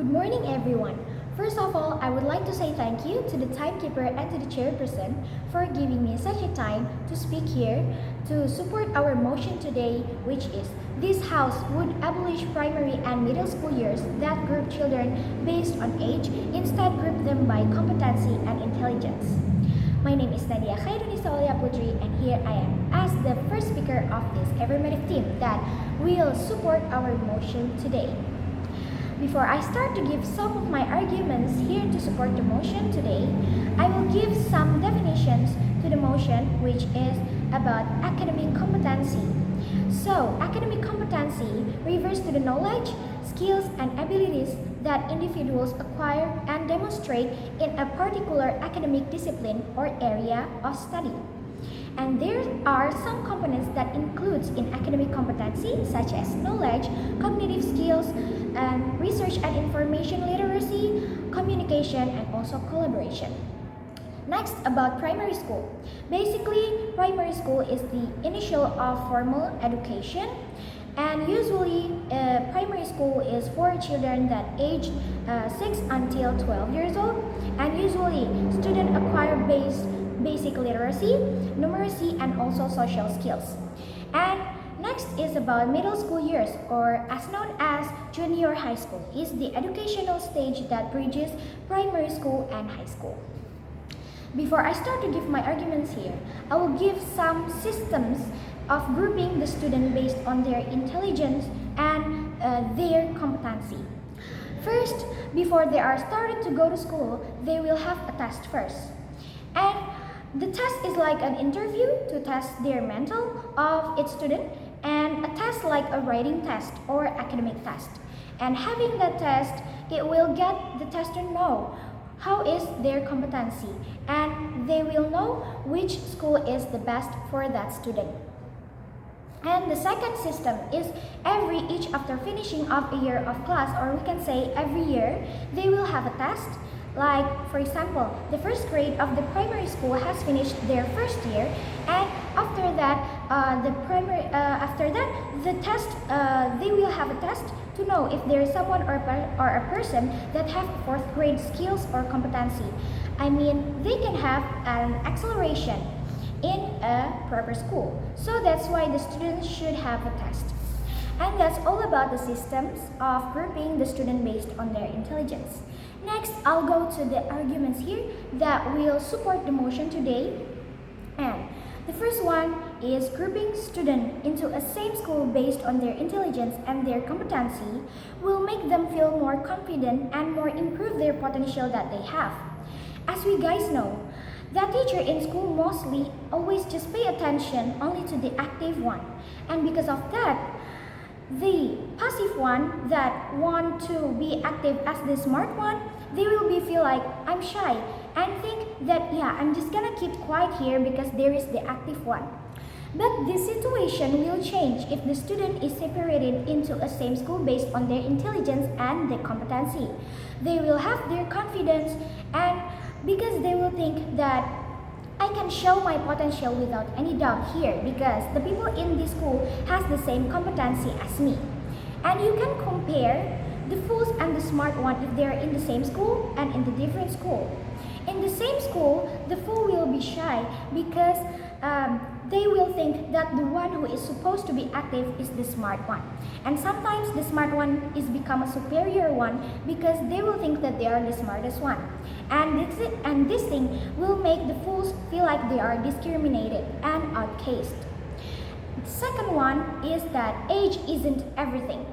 Good morning, everyone. First of all, I would like to say thank you to the timekeeper and to the chairperson for giving me such a time to speak here to support our motion today, which is this House would abolish primary and middle school years that group children based on age, instead group them by competency and intelligence. My name is Nadia Chairunnisa Olia and here I am as the first speaker of this affirmative team that will support our motion today. Before I start to give some of my arguments here to support the motion today, I will give some definitions to the motion, which is about academic competency. So, academic competency refers to the knowledge, skills, and abilities that individuals acquire and demonstrate in a particular academic discipline or area of study. And there are some components that includes in academic competency, such as knowledge, cognitive skills, and research and information literacy, communication, and also collaboration. Next, about primary school. Basically, primary school is the initial of formal education, and usually primary school is for children that age 6 until 12 years old, and usually students acquire basic literacy, numeracy, and also social skills. And next is about middle school years, or as known as junior high school, is the educational stage that bridges primary school and high school. Before I start to give my arguments here, I will give some systems of grouping the student based on their intelligence and their competency. First, before they are started to go to school, they will have a test first. And the test is like an interview to test their mental of each student, and a test like a writing test or academic test. And having that test, it will get the tester know how is their competency, and they will know which school is the best for that student. And the second system is each after finishing of a year of class, or we can say every year, they will have a test. Like, for example, the first grade of the primary school has finished their first year, and after that, the test, they will have a test to know if there is someone or a person that have fourth grade skills or competency. I mean, they can have an acceleration in a proper school. So that's why the students should have a test. And that's all about the systems of grouping the student based on their intelligence. Next, I'll go to the arguments here that will support the motion today. And the first one is grouping students into a same school based on their intelligence and their competency will make them feel more confident and more improve their potential that they have. As we guys know, that teacher in school mostly always just pay attention only to the active one. And because of that, the passive one that want to be active as the smart one, they will feel like I'm shy and think that I'm just gonna keep quiet here because there is the active one. But this situation will change if the student is separated into a same school based on their intelligence and their competency. They will have their confidence, and because they will think that I can show my potential without any doubt here because the people in this school has the same competency as me. And you can compare the fools and the smart one if they are in the same school and in the different school. In the same school, the fool will be shy because they will think that the one who is supposed to be active is the smart one. And sometimes the smart one is become a superior one because they will think that they are the smartest one. And this thing will make the fools feel like they are discriminated and outcast. The second one is that age isn't everything.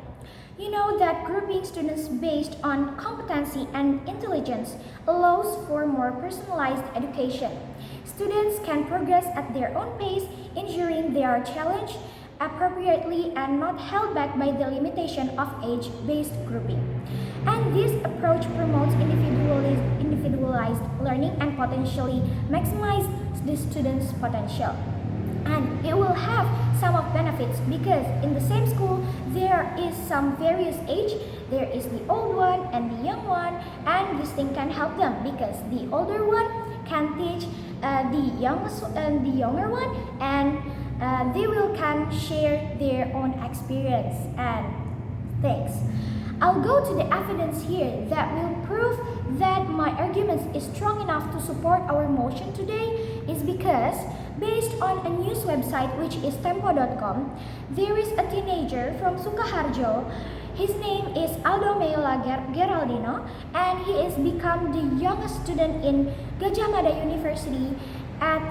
You know that grouping students based on competency and intelligence allows for more personalized education. Students can progress at their own pace, ensuring they are challenged appropriately and not held back by the limitation of age-based grouping. And this approach promotes individualized learning and potentially maximize the student's potential. And it will have some of benefits because in the same school there is some various age. There is the old one and the young one, and this thing can help them because the older one can teach the younger one, and they can share their own experience and things. I'll go to the evidence here that will prove that my arguments is strong enough to support our motion today is because, based on a news website which is tempo.com, there is a teenager from Sukaharjo. His name is Aldo Meola Geraldino, and he is become the youngest student in Gajah Mada University at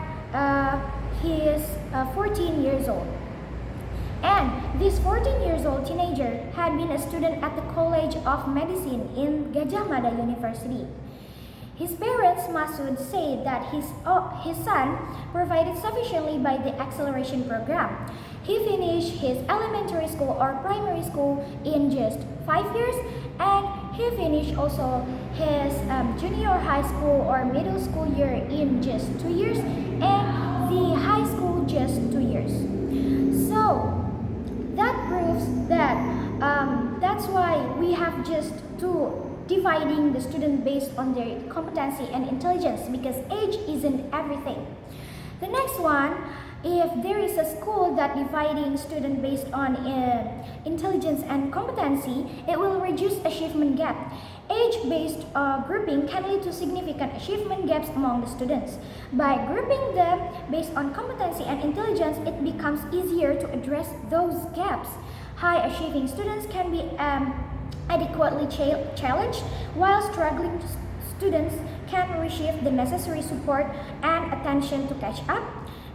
he is 14 years old. And this 14 years old teenager had been a student at the College of Medicine in Gajah Mada University. His parents, Masud, said that his son provided sufficiently by the acceleration program. He finished his elementary school or primary school in just 5 years, and he finished also his junior high school or middle school year in just 2 years, and the high school just 2 years. So that proves that that's why we have just two dividing the student based on their competency and intelligence, because age isn't everything. The next one, if there is a school that dividing student based on intelligence and competency, it will reduce achievement gap. Age-based grouping can lead to significant achievement gaps among the students. By grouping them based on competency and intelligence, it becomes easier to address those gaps. High-achieving students can be adequately challenged, while struggling students can receive the necessary support and attention to catch up,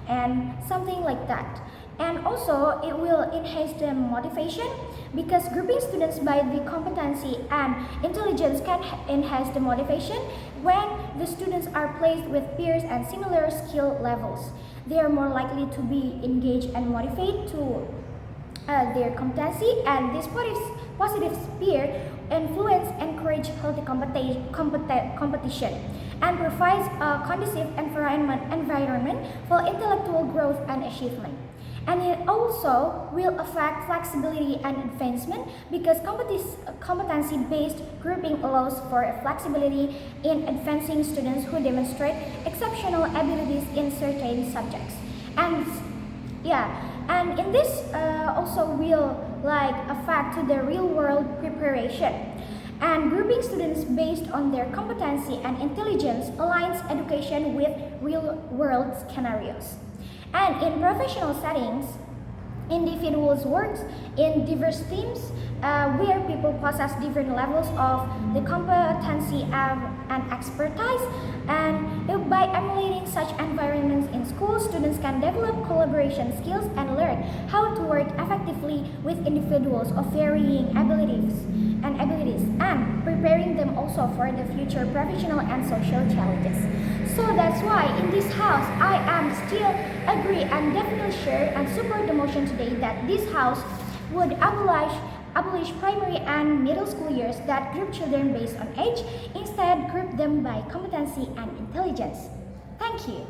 and something like that. And also, it will enhance the motivation, because grouping students by the competency and intelligence can enhance the motivation when the students are placed with peers and similar skill levels. They are more likely to be engaged and motivated to their competency, and this positive peer influence encourage healthy competition and provides a conducive environment for intellectual growth and achievement. And it also will affect flexibility and advancement, because competency-based grouping allows for a flexibility in advancing students who demonstrate exceptional abilities in certain subjects. And and in this also will affect to the real-world preparation. And grouping students based on their competency and intelligence aligns education with real-world scenarios. And in professional settings, individuals work in diverse teams where people possess different levels of the competency and expertise. And by emulating such environments in schools, students can develop collaboration skills and learn how to work effectively with individuals of varying abilities, and preparing them also for the future professional and social challenges. So that's why in this house, I am still agree and definitely share and support the motion today that this house would abolish primary and middle school years that group children based on age, instead group them by competency and intelligence. Thank you.